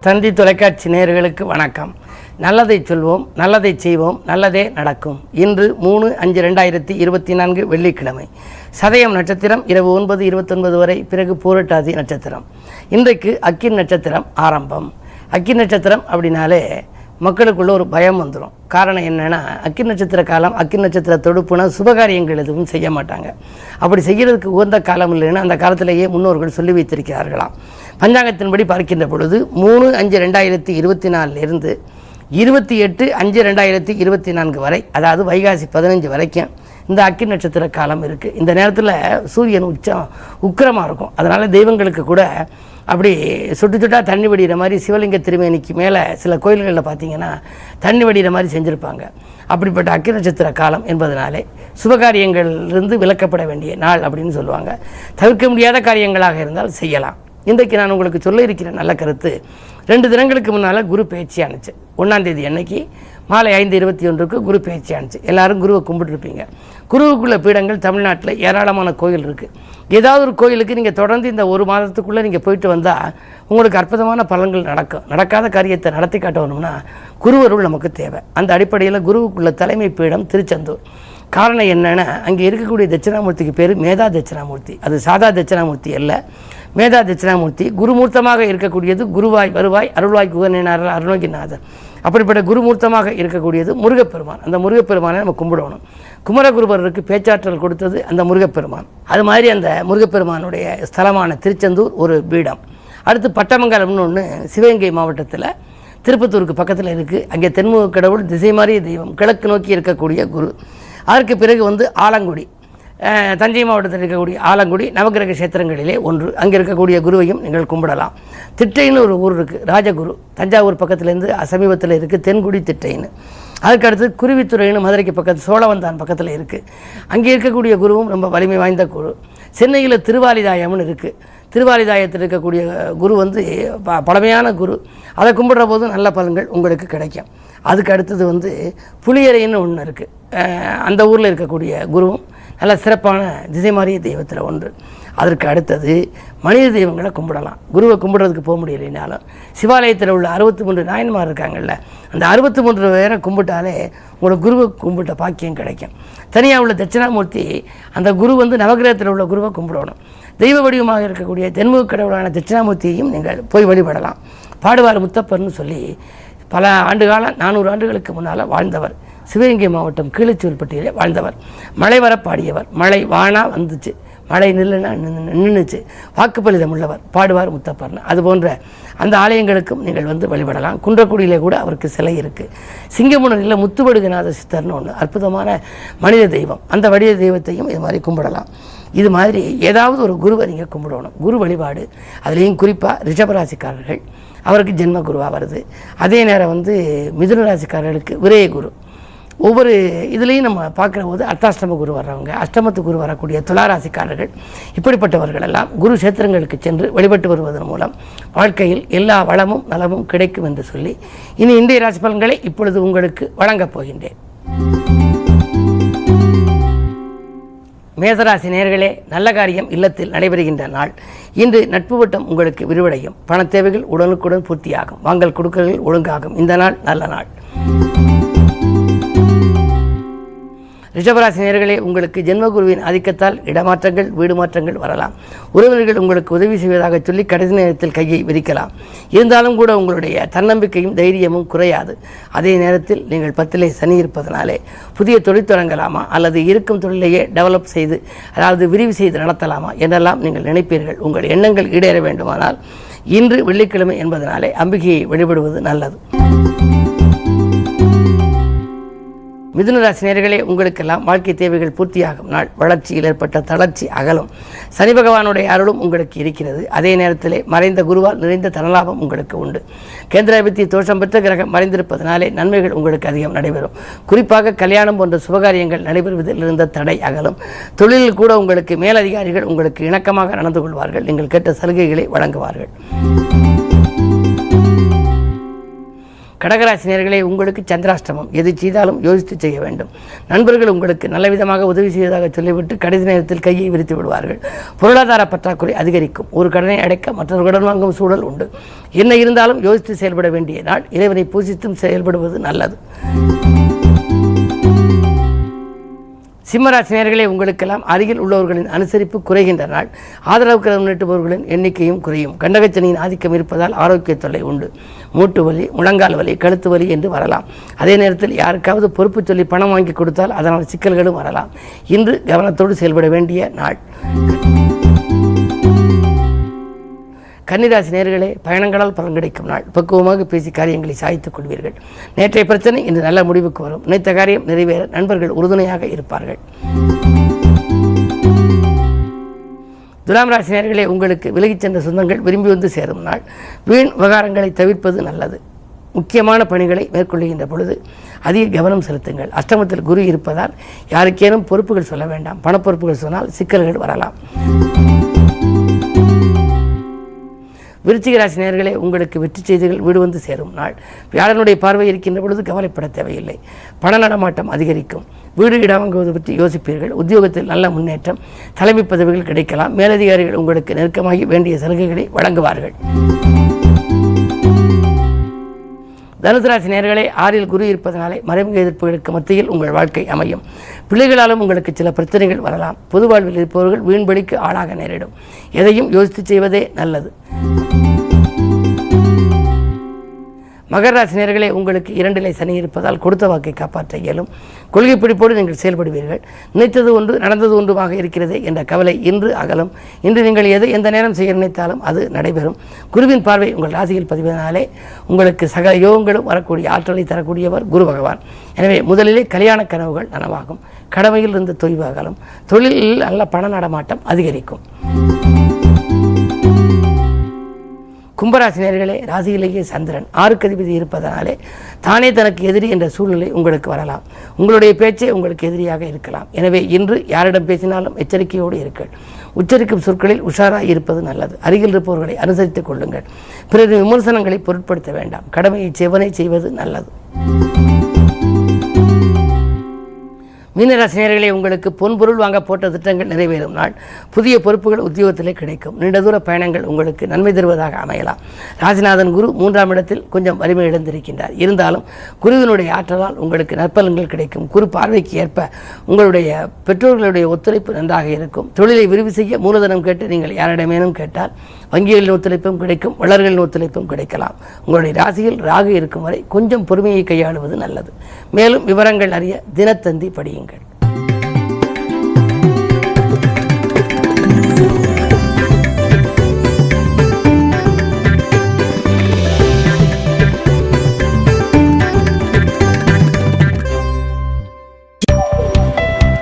தந்தி தொலைக்காட்சி நேயர்களுக்கு வணக்கம். நல்லதை சொல்வோம், நல்லதை செய்வோம், நல்லதே நடக்கும். இன்று 3/5/2024 வெள்ளிக்கிழமை. சதயம் நட்சத்திரம் இரவு 9:29 வரை, பிறகு பூரட்டாதி நட்சத்திரம். இன்றைக்கு அக்கின் நட்சத்திரம் ஆரம்பம். அக்கின் நட்சத்திரம் அப்படின்னாலே மக்களுக்குள்ள ஒரு பயம் வந்துடும். காரணம் என்னென்னா, அக்கின் நட்சத்திர காலம், அக்கின் நட்சத்திர தொடுப்புனா சுபகாரியங்கள் எதுவும் செய்ய மாட்டாங்க. அப்படி செய்கிறதுக்கு உகந்த காலம் இல்லைன்னா அந்த காலத்திலேயே முன்னோர்கள் சொல்லி வைத்திருக்கிறார்களாம். பஞ்சாங்கத்தின்படி பார்க்கின்ற பொழுது 3/5/2024 28/5/2024 வரை, அதாவது வைகாசி 15 வரைக்கும் இந்த அக்கின் நட்சத்திர காலம் இருக்குது. இந்த நேரத்தில் சூரியன் உச்சம் உக்கிரமாக இருக்கும். அதனால் தெய்வங்களுக்கு கூட அப்படி சுட்டு சுட்டாக தண்ணி வடிகிற மாதிரி சிவலிங்க திருமேனிக்கு மேலே சில கோயில்களில் பார்த்திங்கன்னா தண்ணி வடிகிற மாதிரி செஞ்சுருப்பாங்க. அப்படிப்பட்ட அக்கின் நட்சத்திர காலம் என்பதனாலே சுபகாரியங்களிலிருந்து விலக்கப்பட வேண்டிய நாள் அப்படின்னு சொல்லுவாங்க. தவிர்க்க முடியாத காரியங்களாக இருந்தால் செய்யலாம். இன்றைக்கு நான் உங்களுக்கு சொல்ல இருக்கிற நல்ல கருத்து, 2 தினங்களுக்கு முன்னால் குரு பயிற்சி ஆணுச்சு. 1ஆம் தேதி அன்னைக்கு மாலை 5:21 குரு பயிற்சி ஆணுச்சு. எல்லோரும் குருவை கும்பிட்டுருப்பீங்க. குருவுக்குள்ள பீடங்கள் தமிழ்நாட்டில் ஏராளமான கோயில் இருக்குது. ஏதாவது ஒரு கோயிலுக்கு நீங்கள் தொடர்ந்து இந்த 1 மாதத்துக்குள்ளே நீங்கள் போயிட்டு வந்தால் உங்களுக்கு அற்புதமான பலன்கள் நடக்கும். நடக்காத காரியத்தை நடத்தி காட்டணும்னா குருவருள் நமக்கு தேவை. அந்த அடிப்படையில் குருவுக்குள்ள தலைமை பீடம் திருச்செந்தூர். காரணம் என்னென்னா, அங்கே இருக்கக்கூடிய தட்சிணாமூர்த்திக்கு பேர் மேதா தட்சிணாமூர்த்தி. அது சாதா தட்சிணாமூர்த்தி அல்ல, மேதா தட்சிணாமூர்த்தி. குருமூர்த்தமாக இருக்கக்கூடியது குருவாய் வருவாய் அருள்வாய் குகநாதர் அருணகிரிநாதர். அப்படிப்பட்ட குருமூர்த்தமாக இருக்கக்கூடியது முருகப்பெருமான். அந்த முருகப்பெருமானை நம்ம கும்பிடணும். குமரகுருபருக்கு பேச்சாற்றல் கொடுத்தது அந்த முருகப்பெருமான். அது மாதிரி அந்த முருகப்பெருமானுடைய ஸ்தலமான திருச்செந்தூர் ஒரு பீடம். அடுத்து பட்டமங்கலம்னு ஒன்று சிவகங்கை மாவட்டத்தில் திருப்பத்தூருக்கு பக்கத்தில் இருக்குது. அங்கே தென்முக கடவுள், திசை மாறிய தெய்வம், கிழக்கு நோக்கி இருக்கக்கூடிய குரு. அதற்கு பிறகு ஆலங்குடி, தஞ்சை மாவட்டத்தில் இருக்கக்கூடிய ஆலங்குடி நவகிரக கஷேத்திரங்களிலே ஒன்று. அங்கே இருக்கக்கூடிய குருவையும் நீங்கள் கும்பிடலாம். திட்டைன்னு ஒரு ஊர் இருக்குது, ராஜகுரு. தஞ்சாவூர் பக்கத்துலேருந்து சமீபத்தில் இருக்குது தென்குடி திட்டைன்னு. அதுக்கடுத்து குருவித்துறைன்னு மதுரைக்கு பக்கத்து சோழவந்தான் பக்கத்தில் இருக்குது. அங்கே இருக்கக்கூடிய குருவும் ரொம்ப வலிமை வாய்ந்த குரு. சென்னையில் திருவாலிதாயம்னு இருக்குது. திருவாலிதாயத்தில் இருக்கக்கூடிய குரு பழமையான குரு. அதை கும்பிடுற போது நல்ல பலன்கள் உங்களுக்கு கிடைக்கும். அதுக்கு அடுத்தது புளியரைன்னு ஒன்று இருக்குது. அந்த ஊரில் இருக்கக்கூடிய குருவும் நல்ல சிறப்பான திசை மாறிய தெய்வத்தில் ஒன்று. அதற்கு அடுத்தது மனித தெய்வங்களை கும்பிடலாம். குருவை கும்பிட்றதுக்கு போக முடியலைனாலும் சிவாலயத்தில் உள்ள 63 நாயன்மார் இருக்காங்கல்ல, அந்த 63 பேரை கும்பிட்டாலே உங்களுக்கு குருவை கும்பிட்ட பாக்கியம் கிடைக்கும். தனியாக உள்ள தட்சிணாமூர்த்தி, அந்த குரு நவகிரகத்தில் உள்ள குருவை கும்பிடணும். தெய்வ வடிவமாக இருக்கக்கூடிய தென்முக கடவுளான தட்சிணாமூர்த்தியையும் நீங்கள் போய் வழிபடலாம். பாடுவார் முத்தப்பர்னு சொல்லி பல ஆண்டுகாலம் 400 ஆண்டுகளுக்கு முன்னால் வாழ்ந்தவர். சிவகங்கை மாவட்டம் கீழச்சூர்பட்டியிலே வாழ்ந்தவர். மழை வர பாடியவர். மழை வானா வந்துச்சு, மழை நில்லுனா நின்றுச்சு. வாக்குப்பளிதம் உள்ளவர் பாடுவார் முத்தப்பர்னு. அதுபோன்ற அந்த ஆலயங்களுக்கும் நீங்கள் வழிபடலாம். குன்றக்குடியிலே கூட அவருக்கு சிலை இருக்குது. சிங்கமுனரில் முத்துவடுகநாத சித்தர்னு ஒன்று அற்புதமான மனித தெய்வம். அந்த வடிவ தெய்வத்தையும் இது மாதிரி கும்பிடலாம். இது மாதிரி ஏதாவது ஒரு குருவை நீங்கள் கும்பிடணும். குரு வழிபாடு, அதுலேயும் குறிப்பாக ரிஷபராசிக்காரர்கள், அவருக்கு ஜென்ம குருவாக வருது. அதே நேரம் மிதுன ராசிக்காரர்களுக்கு விரய குரு. ஒவ்வொரு இதுலேயும் நம்ம பார்க்குற போது அர்த்தாஷ்டம குரு வர்றவங்க, அஷ்டமத்து குரு வரக்கூடிய துளாராசிக்காரர்கள், இப்படிப்பட்டவர்கள் எல்லாம் குரு கஷேத்திரங்களுக்கு சென்று வழிபட்டு வருவதன் மூலம் வாழ்க்கையில் எல்லா வளமும் நலமும் கிடைக்கும் என்று சொல்லி இனி இந்திய ராசி பலன்களை இப்பொழுது உங்களுக்கு வழங்கப் போகின்றேன். மேசராசி நேயர்களே, நல்ல காரியம் இல்லத்தில் நடைபெறுகின்ற நாள். இன்று நட்பு வட்டம் உங்களுக்கு விரிவடையும். பண தேவைகள் உடனுக்குடன் பூர்த்தியாகும். வாங்கல் கொடுக்கல்கள் ஒழுங்காகும். இந்த நாள் நல்ல நாள். ரிஷபராசி நேயர்களே, உங்களுக்கு ஜென்மகுருவின் ஆதிக்கத்தால் இடமாற்றங்கள், வீடு மாற்றங்கள் வரலாம். உறவினர்கள் உங்களுக்கு உதவி செய்வதாக சொல்லி கடைசி நேரத்தில் கையை விரிக்கலாம். இருந்தாலும் கூட உங்களுடைய தன்னம்பிக்கையும் தைரியமும் குறையாது. அதே நேரத்தில் நீங்கள் 10லே சனி இருப்பதனாலே புதிய தொழில் தொடங்கலாமா அல்லது இருக்கும் தொழிலையே டெவலப் செய்து, அதாவது விரிவு செய்து நடத்தலாமா என்றெல்லாம் நீங்கள் நினைப்பீர்கள். உங்கள் எண்ணங்கள் ஈடேற வேண்டுமானால் இன்று வெள்ளிக்கிழமை என்பதனாலே அம்பிகையை வழிபடுவது நல்லது. மிதுனராசி நேயர்களே, உங்களுக்கெல்லாம் வாழ்க்கை தேவைகள் பூர்த்தியாகும் நாள். வளர்ச்சியில் ஏற்பட்ட தளர்ச்சி அகலும். சனி பகவானுடைய அருளும் உங்களுக்கு இருக்கிறது. அதே நேரத்திலே மறைந்த குருவால் நிறைந்த தனலாபம் உங்களுக்கு உண்டு. கேந்திராதிபதி தோஷம் பெற்ற கிரகம் மறைந்திருப்பதனாலே நன்மைகள் உங்களுக்கு அதிகம் நடைபெறும். குறிப்பாக கல்யாணம் போன்ற சுபகாரியங்கள் நடைபெறுவதில் இருந்த தடை அகலும். தொழிலில் கூட உங்களுக்கு மேலதிகாரிகள் உங்களுக்கு இணக்கமாக நடந்து கொள்வார்கள். நீங்கள் கேட்ட சலுகைகளை வழங்குவார்கள். கடகராசி நேயர்களே, உங்களுக்கு சந்திராஷ்டமம். எது செய்தாலும் யோசித்து செய்ய வேண்டும். நண்பர்கள் உங்களுக்கு நல்ல விதமாக உதவி செய்வதாக சொல்லிவிட்டு கடைசி நேரத்தில் கையை விரித்து விடுவார்கள். பொருளாதார பற்றாக்குறை அதிகரிக்கும். ஒரு கடனை அடைக்க மற்றொரு கடன் வாங்கும் சூழல் உண்டு. என்ன இருந்தாலும் யோசித்து செயல்பட வேண்டிய நாள். இறைவனை பூசித்தும் செயல்படுவது நல்லது. சிம்மராசி நேயர்களே, உங்களுக்கெல்லாம் அருகில் உள்ளவர்களின் அனுசரிப்பு குறைகின்ற நாள். ஆதரவு கரம் நீட்டுபவர்களின் எண்ணிக்கையும் குறையும். கண்டகச்சனியின் ஆதிக்கம் இருப்பதால் ஆரோக்கிய தொல்லை உண்டு. மூட்டு வலி, முழங்கால் வலி, கழுத்து வலி என்று வரலாம். அதே நேரத்தில் யாருக்காவது பொறுப்பு சொல்லி பணம் வாங்கி கொடுத்தால் அதனால் சிக்கல்களும் வரலாம். இன்று கவனத்தோடு செயல்பட வேண்டிய நாள். கன்னிராசி நேயர்களே, பயணங்களால் பலன் கிடைக்கும் நாள். பக்குவமாக பேசி காரியங்களை சாய்த்துக் கொள்வீர்கள். நேற்றைய பிரச்சனை இன்று நல்ல முடிவுக்கு வரும். நினைத்த காரியம் நிறைவேற நண்பர்கள் உறுதுணையாக இருப்பார்கள். துலாம் ராசி நேயர்களே, உங்களுக்கு விலகிச் சென்ற சொந்தங்கள் விரும்பி வந்து சேரும் நாள். வீண் விவகாரங்களை தவிர்ப்பது நல்லது. முக்கியமான பணிகளை மேற்கொள்கின்ற பொழுது அதிக கவனம் செலுத்துங்கள். அஷ்டமத்தில் குரு இருப்பதால் யாருக்கேனும் பொறுப்புகள் சொல்ல வேண்டாம். பணப்பொறுப்புகள் சொன்னால் சிக்கல்கள் வரலாம். விருச்சிக ராசி நேயர்களே, உங்களுக்கு வெற்றி செய்திகள் வீடு வந்து சேரும் நாள். வியாழனுடைய பார்வை இருக்கின்ற பொழுது கவலைப்பட தேவையில்லை. பண நடமாட்டம் அதிகரிக்கும். வீடு இடம் வாங்குவது பற்றி யோசிப்பீர்கள். உத்தியோகத்தில் நல்ல முன்னேற்றம். தலைமை பதவிகள் கிடைக்கலாம். மேலதிகாரிகள் உங்களுக்கு நெருக்கமாகி வேண்டிய சலுகைகளை வழங்குவார்கள். தனுசு ராசி நேயர்களே, 6ல் குரு இருப்பதனாலே மறைமுக எதிர்ப்புகளுக்கு மத்தியில் உங்கள் வாழ்க்கை அமையும். பிள்ளைகளாலும் உங்களுக்கு சில பிரச்சனைகள் வரலாம். பொது வாழ்வில் இருப்பவர்கள் வீண்படிக்கு ஆளாக நேரிடும். எதையும் யோசித்து செய்வதே நல்லது. மகர ராசி நேயர்களே, உங்களுக்கு 2ல் சனி இருப்பதால் கொடுத்த வாக்கை காப்பாற்ற இயலும். கொள்கை பிடிப்போடு நீங்கள் செயல்படுவீர்கள். நினைத்தது ஒன்று நடந்தது ஒன்றுமாக இருக்கிறதே என்ற கவலை இன்று அகலும். இன்று நீங்கள் எந்த நேரம் செய்ய நினைத்தாலும் அது நடைபெறும். குருவின் பார்வை உங்கள் ராசியில் பதிவதனாலே உங்களுக்கு சகல யோகங்களும் வரக்கூடிய ஆற்றலை தரக்கூடியவர் குரு பகவான். எனவே முதலிலே கல்யாண கனவுகள் நனவாகும். கடமையில் இருந்து தொய்வு அகலும். தொழிலில் நல்ல பண நடமாட்டம் அதிகரிக்கும். கும்பராசி நேயர்களே, ராசியிலேயே சந்திரன் 6க்கு அதிபதி இருப்பதனாலே தானே தனக்கு எதிரி என்ற சூழ்நிலை உங்களுக்கு வரலாம். உங்களுடைய பேச்சே உங்களுக்கு எதிரியாக இருக்கலாம். எனவே இன்று யாரிடம் பேசினாலும் எச்சரிக்கையோடு இருங்கள். உச்சரிக்கும் சொற்களில் உஷாராக இருப்பது நல்லது. அருகில் இருப்பவர்களை அனுசரித்துக் கொள்ளுங்கள். பிறரின் விமர்சனங்களை பொருட்படுத்த வேண்டாம். கடமையை செவனை செய்வது நல்லது. மீனராசி நேயர்களே, உங்களுக்கு பொன்பொருள் வாங்க போட்ட திட்டங்கள் நிறைவேறும் நாள். புதிய பொறுப்புகள் உத்தியோகத்திலே கிடைக்கும். நீண்ட தூர பயணங்கள் உங்களுக்கு நன்மை தருவதாக அமையலாம். ராசிநாதன் குரு 3ஆம் இடத்தில் கொஞ்சம் வலிமை இழந்திருக்கின்றார். இருந்தாலும் குருவினுடைய ஆற்றலால் உங்களுக்கு நற்பலன்கள் கிடைக்கும். குரு பார்வைக்கு ஏற்ப உங்களுடைய பெற்றோர்களுடைய ஒத்துழைப்பு நன்றாக இருக்கும். தொழிலை விரிவு செய்ய மூலதனம் கேட்டு நீங்கள் யாரிடமேனும் கேட்டால் வங்கிகளின் ஒத்துழைப்பும் கிடைக்கும். வளர்களின் ஒத்துழைப்பும் கிடைக்கலாம். உங்களுடைய ராசியில் ராகு இருக்கும் வரை கொஞ்சம் பொறுமையை கையாளுவது நல்லது. மேலும் விவரங்கள் அறிய தினத்தந்தி படியுங்கள்.